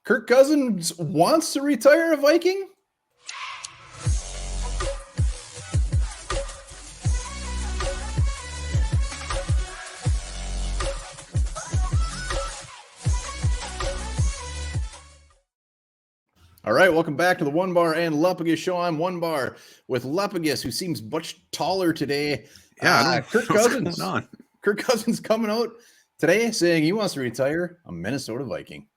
Kirk Cousins wants to retire a Viking? All right, welcome back to the Onebar and Lupagus show. I'm Onebar with Lupagus, who seems much taller today. Yeah, Kirk Cousins. Kirk Cousins coming out today saying he wants to retire a Minnesota Viking.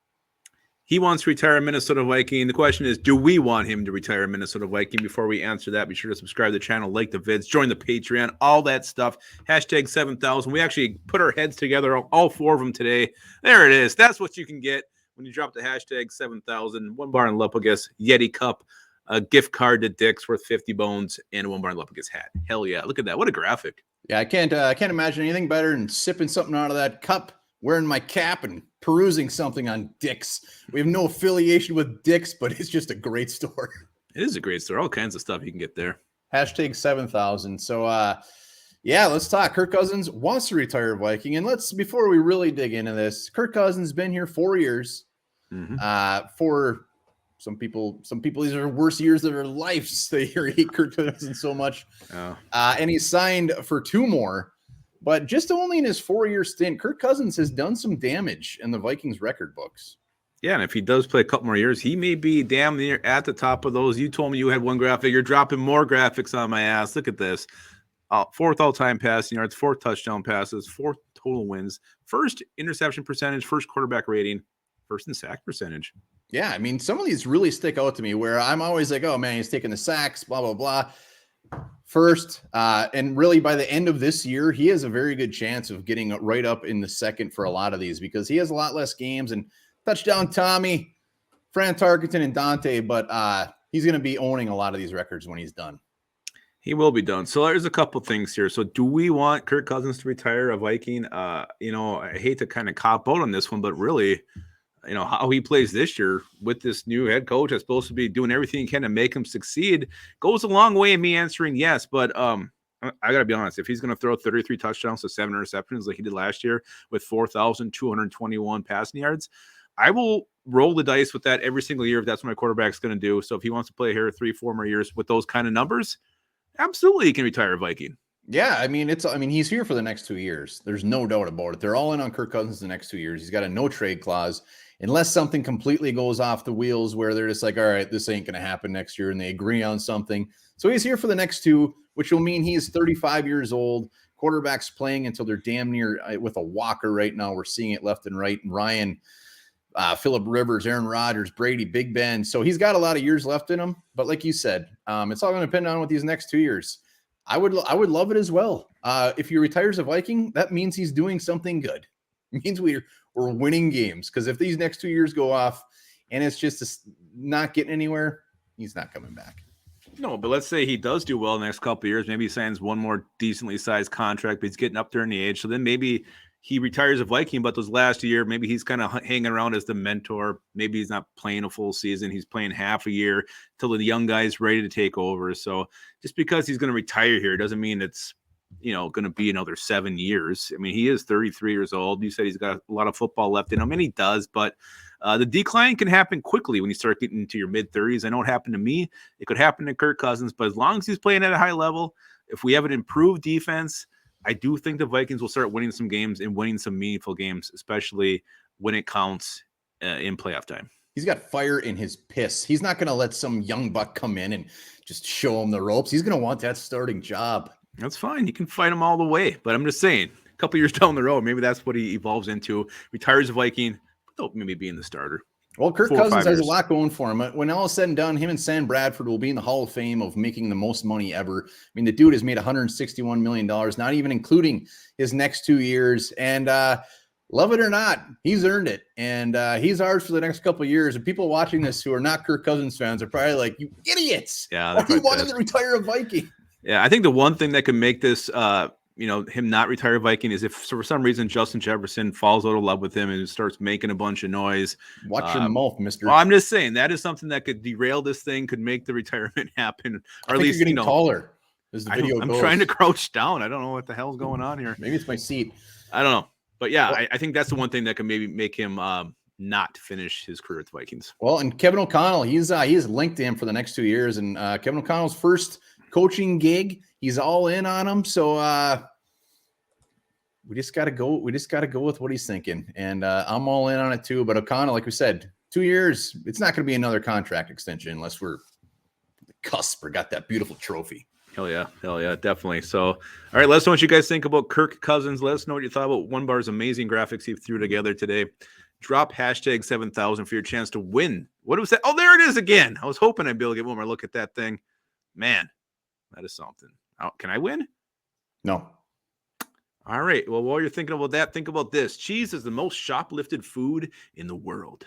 He wants to retire a Minnesota Viking. The question is, do we want him to retire a Minnesota Viking? Before we answer that, be sure to subscribe to the channel, like the vids, join the Patreon, all that stuff. Hashtag 7,000. We actually put our heads together, all four of them today. There it is. That's what you can get when you drop the hashtag 7,000. Onebar and Lupagus Yeti cup, a gift card to Dick's worth 50 bones, and a Onebar and Lupagus hat. Hell yeah. Look at that. What a graphic. Yeah, I can't imagine anything better than sipping something out of that cup, wearing my cap, and perusing something on Dick's. We have no affiliation with Dick's, but it's just a great store. It is a great store. All kinds of stuff you can get there. Hashtag 7,000. So, yeah, let's talk. Kirk Cousins wants to retire a Viking. And before we really dig into this, Kirk Cousins has been here 4 years. For some people, these are worse years of their lives. They hate Kirk Cousins so much. Oh. And he's signed for 2 more. But just only in his 4-year stint, Kirk Cousins has done some damage in the Vikings record books. Yeah, and if he does play a couple more years, he may be damn near at the top of those. You told me you had one graphic. You're dropping more graphics on my ass. Look at this. 4th all-time passing yards, 4th touchdown passes, 4th total wins, 1st interception percentage, 1st quarterback rating, 1st in sack percentage. Yeah, I mean, some of these really stick out to me where I'm always like, oh, man, he's taking the sacks, blah, blah, blah. First, and really by the end of this year, he has a very good chance of getting right up in the second for a lot of these because he has a lot less games. And touchdown Tommy, Fran Tarkenton, and Dante, but he's going to be owning a lot of these records when he's done. He will be done. So there's a couple things here. So do we want Kirk Cousins to retire a Viking? I hate to kind of cop out on this one, but really, how he plays this year with this new head coach that's supposed to be doing everything he can to make him succeed goes a long way in me answering yes. But I got to be honest, if he's going to throw 33 touchdowns to 7 interceptions like he did last year with 4,221 passing yards, I will roll the dice with that every single year if that's what my quarterback's going to do. So if he wants to play here 3-4 more years with those kind of numbers, absolutely he can retire a Viking. Yeah, I mean, he's here for the next 2 years. There's no doubt about it. They're all in on Kirk Cousins the next 2 years. He's got a no trade clause. Unless something completely goes off the wheels where they're just like, all right, this ain't going to happen next year, and they agree on something. So he's here for the next 2, which will mean he is 35 years old. Quarterbacks playing until they're damn near with a walker right now. We're seeing it left and right. And Ryan, Phillip Rivers, Aaron Rodgers, Brady, Big Ben. So he's got a lot of years left in him. But like you said, it's all going to depend on what these next 2 years. I would love it as well. If he retires a Viking, that means he's doing something good. It means we're winning games, because if these next 2 years go off and it's just not getting anywhere, he's not coming back. No, but let's say he does do well in the next couple of years. Maybe he signs one more decently sized contract, but he's getting up there in the age. So then maybe he retires a Viking, but those last year, maybe he's kind of hanging around as the mentor. Maybe he's not playing a full season. He's playing half a year till the young guy's ready to take over. So just because he's going to retire here doesn't mean it's going to be another 7 years. I mean, he is 33 years old. You said he's got a lot of football left in him, and he does, but the decline can happen quickly when you start getting into your mid-30s. I know it happened to me. It could happen to Kirk Cousins, but as long as he's playing at a high level, if we have an improved defense, I do think the Vikings will start winning some games and winning some meaningful games, especially when it counts in playoff time. He's got fire in his piss. He's not going to let some young buck come in and just show him the ropes. He's going to want that starting job. That's fine. You can fight him all the way. But I'm just saying, a couple years down the road, maybe that's what he evolves into. Retires a Viking, without maybe being the starter. Well, Kirk Cousins has a lot going for him. When all is said and done, him and Sam Bradford will be in the Hall of Fame of making the most money ever. I mean, the dude has made $161 million, not even including his next 2 years. And love it or not, he's earned it. And he's ours for the next couple of years. And people watching this who are not Kirk Cousins fans are probably like, you idiots. Yeah, why do you want him to retire a Viking? Yeah, I think the one thing that could make this, him not retire Viking is if for some reason Justin Jefferson falls out of love with him and starts making a bunch of noise. Watch your mouth, mister. Well, I'm just saying that is something that could derail this thing, could make the retirement happen. Or at least, you're getting taller as the video I'm goes. trying to crouch down. I don't know what the hell's going on here. Maybe it's my seat. I don't know. But yeah, I think that's the one thing that can maybe make him not finish his career with the Vikings. Well, and Kevin O'Connell, he's linked to him for the next 2 years, and Kevin O'Connell's first coaching gig, he's all in on him. So we just got to go. We just got to go with what he's thinking, and I'm all in on it too. But O'Connell, like we said, 2 years, it's not going to be another contract extension unless we're the cusp or got that beautiful trophy. Hell yeah, definitely. So, all right, let us know what you guys think about Kirk Cousins. Let us know what you thought about Onebar's amazing graphics he threw together today. Drop hashtag 7,000 for your chance to win. What was that? Oh, there it is again. I was hoping I'd be able to get one more look at that thing. Man, that is something. Can I win? No. All right. Well, while you're thinking about that, think about this. Cheese is the most shoplifted food in the world.